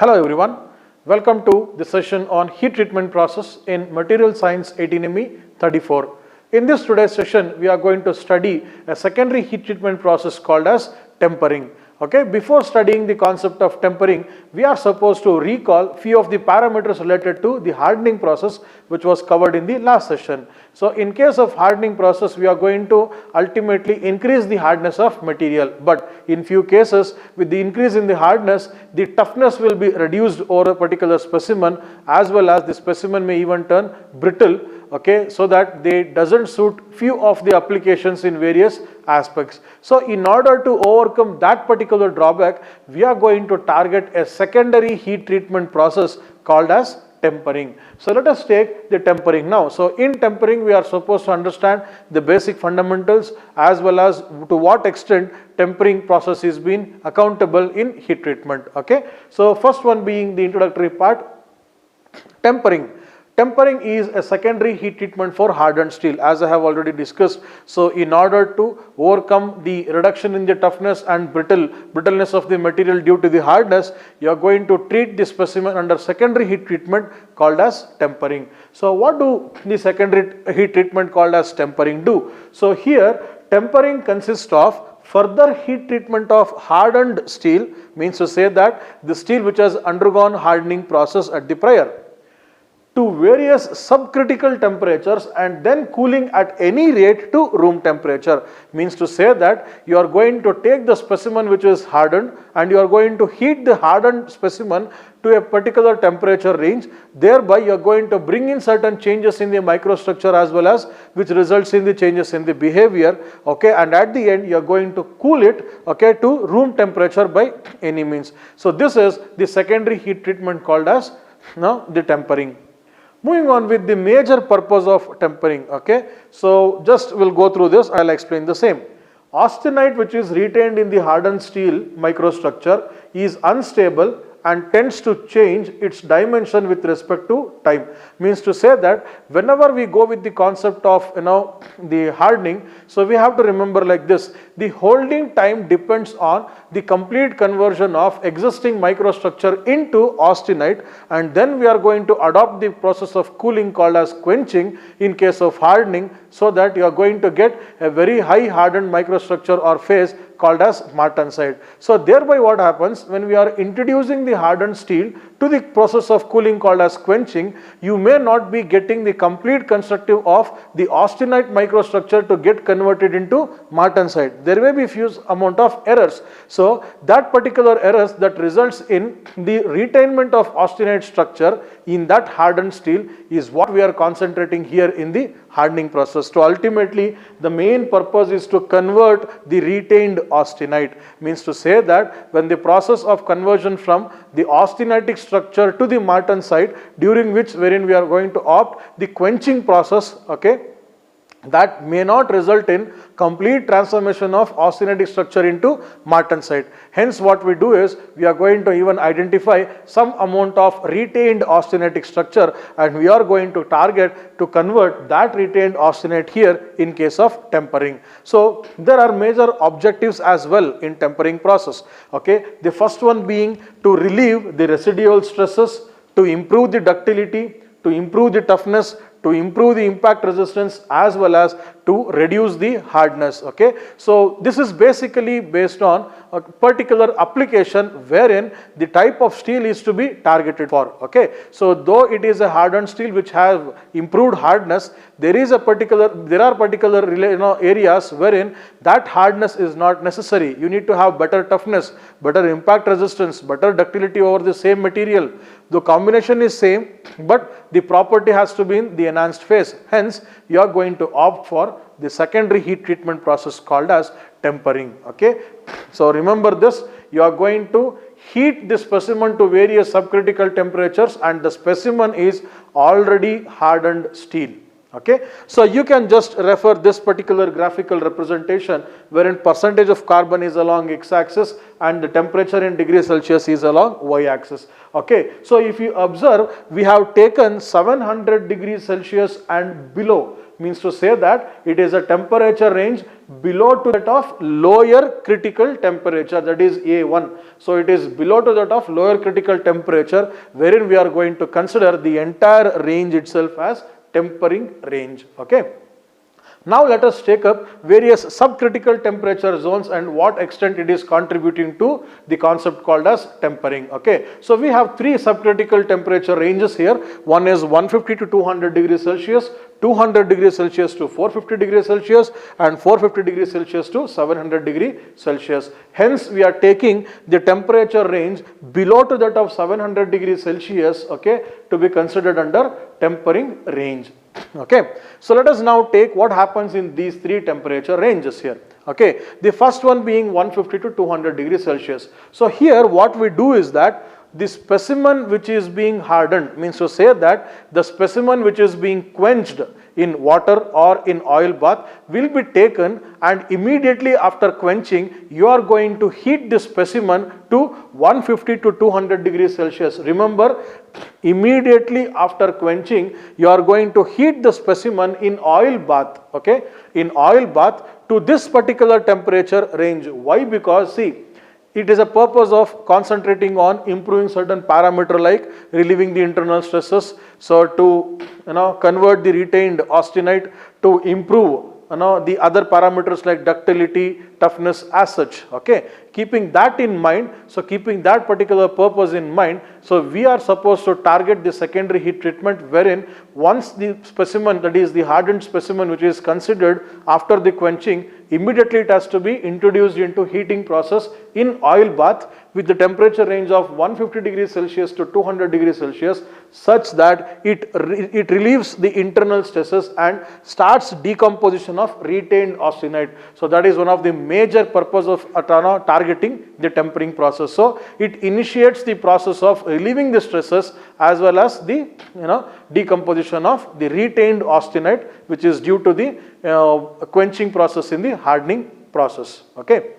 Hello everyone, welcome to the session on heat treatment process in Material Science 18ME 34. In this today's session, we are going to study a secondary heat treatment process called as tempering. Okay, before studying the concept of tempering, we are supposed to recall few of the parameters related to the hardening process which was covered in the last session. So in case of hardening process, we are going to ultimately increase the hardness of material, but in few cases with the increase in the hardness, the toughness will be reduced over a particular specimen, as well as the specimen may even turn brittle, okay, so that they doesn't suit few of the applications in various aspects. So in order to overcome that particular drawback, we are going to target a secondary heat treatment process called as tempering. So let us take the tempering now. So in tempering, we are supposed to understand the basic fundamentals as well as to what extent tempering process is being accountable in heat treatment. Okay, so first one being the introductory part, tempering. Tempering is a secondary heat treatment for hardened steel, as I have already discussed. So in order to overcome the reduction in the toughness and brittleness of the material due to the hardness, you are going to treat the specimen under secondary heat treatment called as tempering. So what do the secondary heat treatment called as tempering do? So here tempering consists of further heat treatment of hardened steel, means to say that the steel which has undergone hardening process at the prior, to various subcritical temperatures and then cooling at any rate to room temperature, means to say that you are going to take the specimen which is hardened and you are going to heat the hardened specimen to a particular temperature range, thereby you are going to bring in certain changes in the microstructure as well as which results in the changes in the behavior, okay, and at the end you are going to cool it, okay, to room temperature by any means. So this is the secondary heat treatment called as the tempering. Moving on with the major purpose of tempering, okay. So just we'll go through this, I'll explain the same. Austenite which is retained in the hardened steel microstructure is unstable and tends to change its dimension with respect to time, means to say that whenever we go with the concept of the hardening, so we have to remember like this: the holding time depends on the complete conversion of existing microstructure into austenite, and then we are going to adopt the process of cooling called as quenching in case of hardening, so that you are going to get a very high hardened microstructure or phase called as martensite. So thereby what happens, when we are introducing the hardened steel to the process of cooling called as quenching, you may not be getting the complete constructive of the austenite microstructure to get converted into martensite. There may be few amount of errors. So that particular errors that results in the retainment of austenite structure in that hardened steel is what we are concentrating here in the hardening process. So ultimately the main purpose is to convert the retained austenite, means to say that when the process of conversion from the austenitic structure to the martensite, during which wherein we are going to opt the quenching process, okay, that may not result in complete transformation of austenitic structure into martensite. Hence what we do is we are going to even identify some amount of retained austenitic structure, and we are going to target to convert that retained austenite here in case of tempering. So there are major objectives as well in tempering process, okay. The first one being to relieve the residual stresses, to improve the ductility, to improve the toughness, to improve the impact resistance, as well as to reduce the hardness, okay. So this is basically based on a particular application wherein the type of steel is to be targeted for, okay. So though it is a hardened steel which has improved hardness, there are particular areas wherein that hardness is not necessary. You need to have better toughness, better impact resistance, better ductility over the same material. The combination is same, but the property has to be in the enhanced phase. Hence you are going to opt for the secondary heat treatment process called as tempering, okay. So remember this, you are going to heat the specimen to various subcritical temperatures and the specimen is already hardened steel, okay. So you can just refer this particular graphical representation wherein percentage of carbon is along x-axis and the temperature in degrees Celsius is along y-axis, okay. So if you observe, we have taken 700 degrees Celsius and below. means to say that it is a temperature range below to that of lower critical temperature, that is A1. So it is below to that of lower critical temperature, wherein we are going to consider the entire range itself as tempering range. Okay. Now let us take up various subcritical temperature zones and what extent it is contributing to the concept called as tempering. Okay, so we have three subcritical temperature ranges here. One is 150 to 200 degrees Celsius, 200 degrees Celsius to 450 degrees Celsius, and 450 degrees Celsius to 700 degrees Celsius. Hence, we are taking the temperature range below to that of 700 degrees Celsius, okay, to be considered under tempering range. Okay, so let us now take what happens in these three temperature ranges here. Okay, the first one being 150 to 200 degrees Celsius. So here what we do is that the specimen which is being hardened, means to say that the specimen which is being quenched in water or in oil bath will be taken, and immediately after quenching you are going to heat the specimen to 150 to 200 degrees Celsius. Remember, immediately after quenching you are going to heat the specimen in oil bath, okay, in oil bath to this particular temperature range. Why? Because see, it is a purpose of concentrating on improving certain parameter like relieving the internal stresses. So to convert the retained austenite to improve the other parameters like ductility, toughness as such. Okay, keeping that in mind, so keeping that particular purpose in mind, so we are supposed to target the secondary heat treatment, wherein once the specimen, that is the hardened specimen which is considered after the quenching, immediately it has to be introduced into heating process in oil bath with the temperature range of 150 degrees Celsius to 200 degrees Celsius, such that it relieves the internal stresses and starts decomposition of retained austenite. So that is one of the major purpose of targeting the tempering process. So it initiates the process of relieving the stresses as well as the decomposition of the retained austenite, which is due to the quenching process in the hardening process. Okay.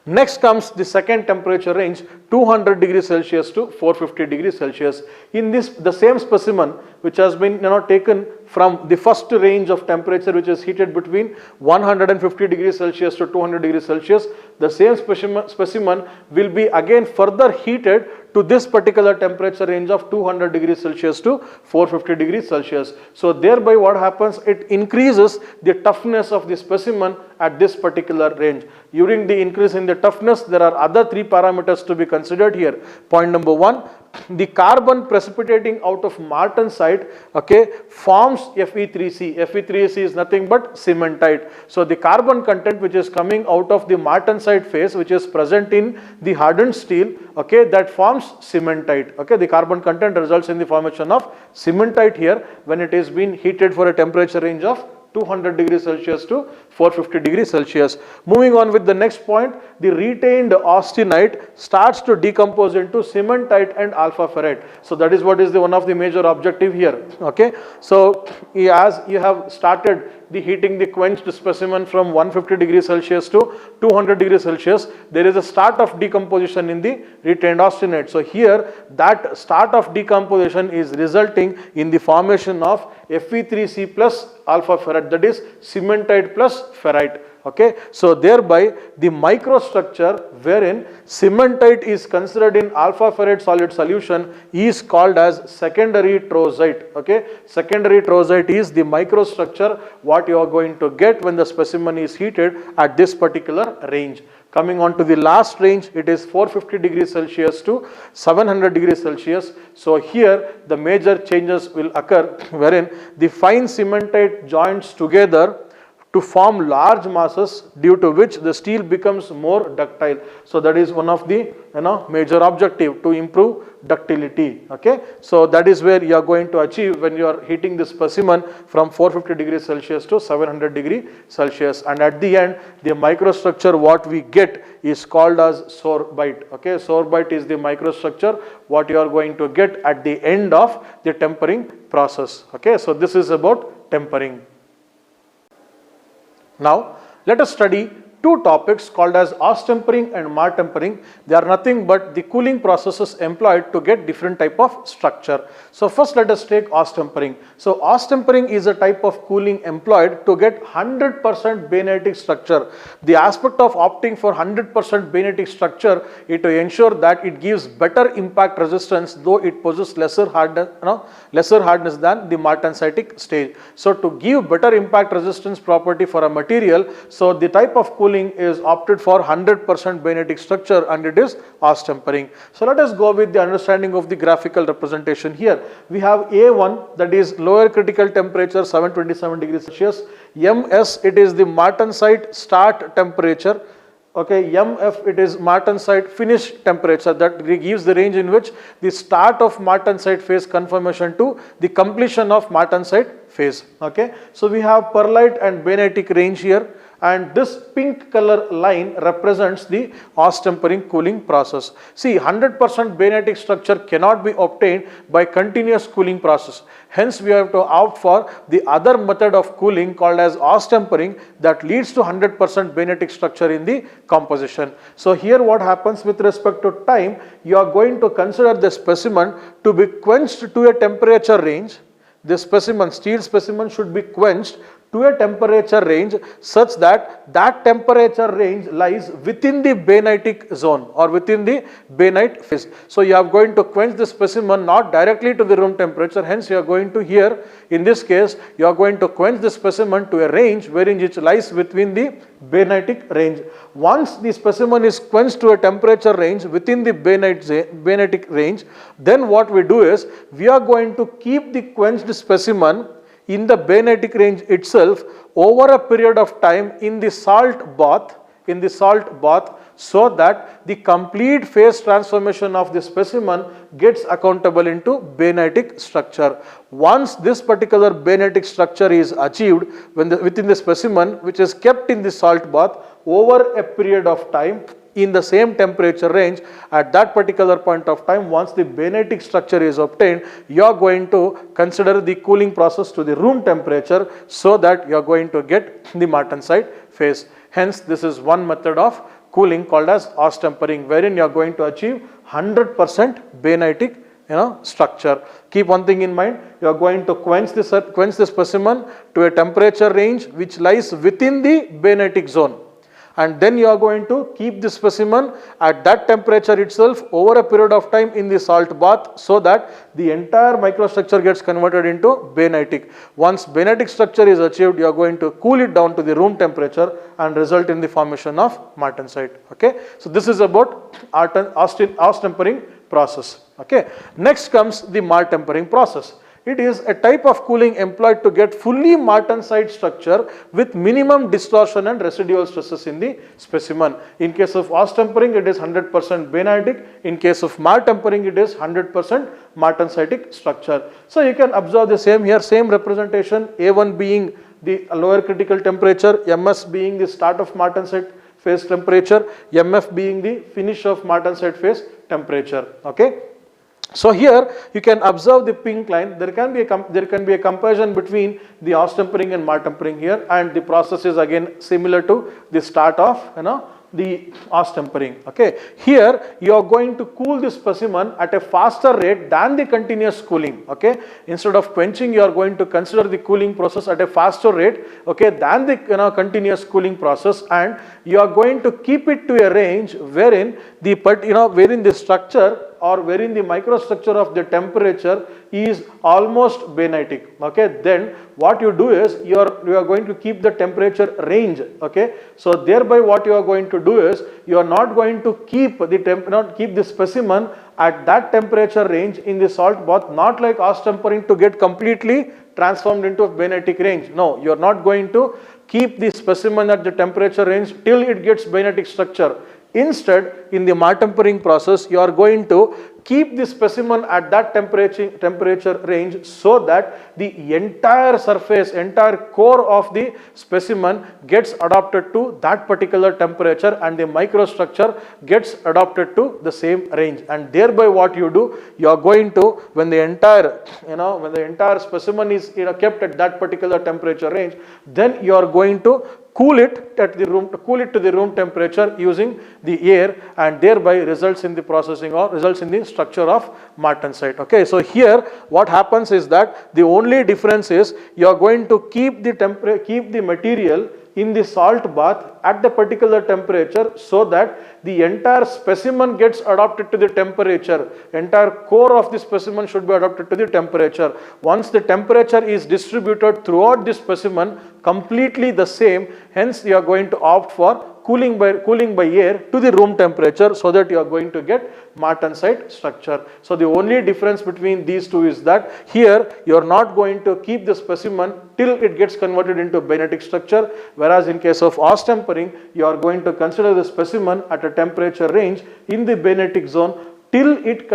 Next comes the second temperature range, 200 degrees Celsius to 450 degrees Celsius. In this, the same specimen which has been taken from the first range of temperature, which is heated between 150 degrees Celsius to 200 degrees Celsius, the same specimen will be again further heated to this particular temperature range of 200 degrees Celsius to 450 degrees Celsius. So thereby what happens, it increases the toughness of the specimen at this particular range. During the increase in the toughness, there are other three parameters to be considered here. Point number one, the carbon precipitating out of martensite, okay, forms Fe3C. Fe3C is nothing but cementite. So the carbon content which is coming out of the martensite phase, which is present in the hardened steel, okay, that forms cementite. Okay, the carbon content results in the formation of cementite here when it is being heated for a temperature range of 200 degrees Celsius to 450 degrees Celsius. Moving on with the next point, the retained austenite starts to decompose into cementite and alpha ferrite. So that is what is the one of the major objective here. Okay, so as you have started the heating the quenched specimen from 150 degrees Celsius to 200 degrees Celsius, there is a start of decomposition in the retained austenite. So here that start of decomposition is resulting in the formation of Fe3C plus alpha ferrite, that is cementite plus ferrite. Okay, so thereby the microstructure wherein cementite is considered in alpha ferrite solid solution is called as secondary trozite. Okay, secondary trozite is the microstructure what you are going to get when the specimen is heated at this particular range. Coming on to the last range, it is 450 degrees Celsius to 700 degrees Celsius. So here the major changes will occur wherein the fine cementite joins together to form large masses, due to which the steel becomes more ductile. So that is one of the major objective, to improve ductility. Okay, so that is where you are going to achieve when you are heating the specimen from 450 degrees Celsius to 700 degrees Celsius, and at the end the microstructure what we get is called as sorbite. Okay, sorbite is the microstructure what you are going to get at the end of the tempering process. Okay, so this is about tempering. Now let us study two topics called as Oss-tempering and Marr-tempering. They are nothing but the cooling processes employed to get different type of structure. So first let us take Oss-tempering. So Oss-tempering is a type of cooling employed to get 100% bainitic structure. The aspect of opting for 100% bainitic structure is to ensure that it gives better impact resistance, though it possesses lesser hardness than the martensitic stage. So to give better impact resistance property for a material, so the type of cooling is opted for 100% bainitic structure, and it is Oss-tempering. So let us go with the understanding of the graphical representation here. We have A1, that is lower critical temperature 727 degrees Celsius. MS, it is the martensite start temperature. Okay, MF, it is martensite finish temperature, that gives the range in which the start of martensite phase conformation to the completion of martensite phase. Okay, so we have perlite and bainitic range here, and this pink color line represents the Oss-tempering cooling process. See, 100% bainitic structure cannot be obtained by continuous cooling process. Hence, we have to opt for the other method of cooling called as Oss-tempering, that leads to 100% bainitic structure in the composition. So here what happens with respect to time, you are going to consider the specimen to be quenched to a temperature range. This specimen, steel specimen, should be quenched to a temperature range such that that temperature range lies within the bainitic zone or within the bainite phase. So you are going to quench the specimen not directly to the room temperature, hence you are going to here, in this case, you are going to quench the specimen to a range wherein it lies within the bainitic range. Once the specimen is quenched to a temperature range within the bainitic range, then what we do is, we are going to keep the quenched specimen in the bainitic range itself over a period of time in the salt bath, so that the complete phase transformation of the specimen gets accountable into bainitic structure. Once this particular bainitic structure is achieved within the specimen, which is kept in the salt bath over a period of time in the same temperature range, at that particular point of time, once the bainitic structure is obtained, you are going to consider the cooling process to the room temperature, so that you are going to get the martensite phase. Hence, this is one method of cooling called as Oss-tempering, wherein you are going to achieve 100% bainitic structure. Keep one thing in mind, you are going to quench the specimen to a temperature range which lies within the bainitic zone, and then you are going to keep the specimen at that temperature itself over a period of time in the salt bath, so that the entire microstructure gets converted into bainitic. Once bainitic structure is achieved, you are going to cool it down to the room temperature and result in the formation of martensite. Okay, so this is about Oss-tempering process. Okay, next comes the Marr-tempering process. It is a type of cooling employed to get fully martensite structure with minimum distortion and residual stresses in the specimen. In case of Oss-tempering, it is 100% bainitic. In case of Marr-tempering, it is 100% martensitic structure. So you can observe the same here, same representation, A1 being the lower critical temperature, MS being the start of martensite phase temperature, MF being the finish of martensite phase temperature. Okay. So here you can observe the pink line. There can be a comparison between the Oss-tempering and Marr-tempering here, and the process is again similar to the start of the Oss-tempering. Okay, here you are going to cool the specimen at a faster rate than the continuous cooling. Okay, instead of quenching, you are going to consider the cooling process at a faster rate, okay, than the continuous cooling process, and you are going to keep it to a range wherein the structure or wherein the microstructure of the temperature is almost bainitic. Okay, then what you do is you are going to keep the temperature range. Okay, so thereby what you are going to do is you are not going to keep the specimen at that temperature range in the salt bath, not like Oss-tempering to get completely transformed into a bainitic range. No, you are not going to keep the specimen at the temperature range till it gets bainitic structure. Instead, in the Marr-tempering process, you are going to keep the specimen at that temperature range, so that the entire surface, entire core of the specimen gets adapted to that particular temperature, and the microstructure gets adapted to the same range. And thereby what you do, you are going to, when the entire specimen is kept at that particular temperature range, then you are going to cool it to the room temperature using the air, and thereby results in the processing or results in the structure of martensite. Okay, so here what happens is that the only difference is you are going to keep the material in the salt bath at the particular temperature, so that the entire specimen gets adapted to the temperature. Entire core of the specimen should be adapted to the temperature. Once the temperature is distributed throughout the specimen completely the same, hence you are going to opt for cooling by air to the room temperature, so that you are going to get martensite structure. So the only difference between these two is that here you are not going to keep the specimen till it gets converted into bayonetic structure, whereas in case of Ostempering you are going to consider the specimen at a temperature range in the bayonetic zone till it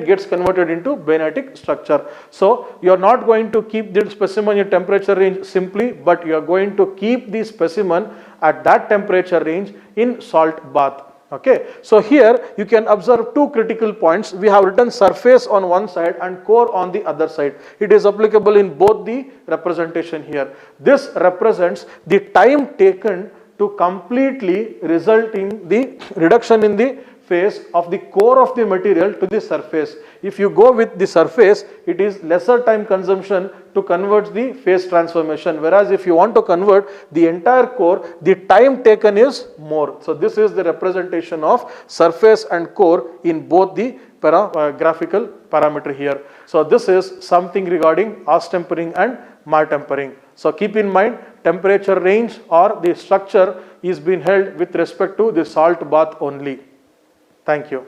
gets converted into bayonetic structure. So you are not going to keep the specimen in temperature range simply, but you are going to keep the specimen at that temperature range in salt bath. Okay, so here you can observe two critical points. We have written surface on one side and core on the other side. It is applicable in both the representation here. This represents the time taken to completely result in the reduction in the phase of the core of the material to the surface. If you go with the surface, it is lesser time consumption to convert the phase transformation, whereas if you want to convert the entire core, the time taken is more. So this is the representation of surface and core in both the graphical parameter here. So this is something regarding Ostempering and Martempering. So keep in mind, temperature range or the structure is being held with respect to the salt bath only. Thank you.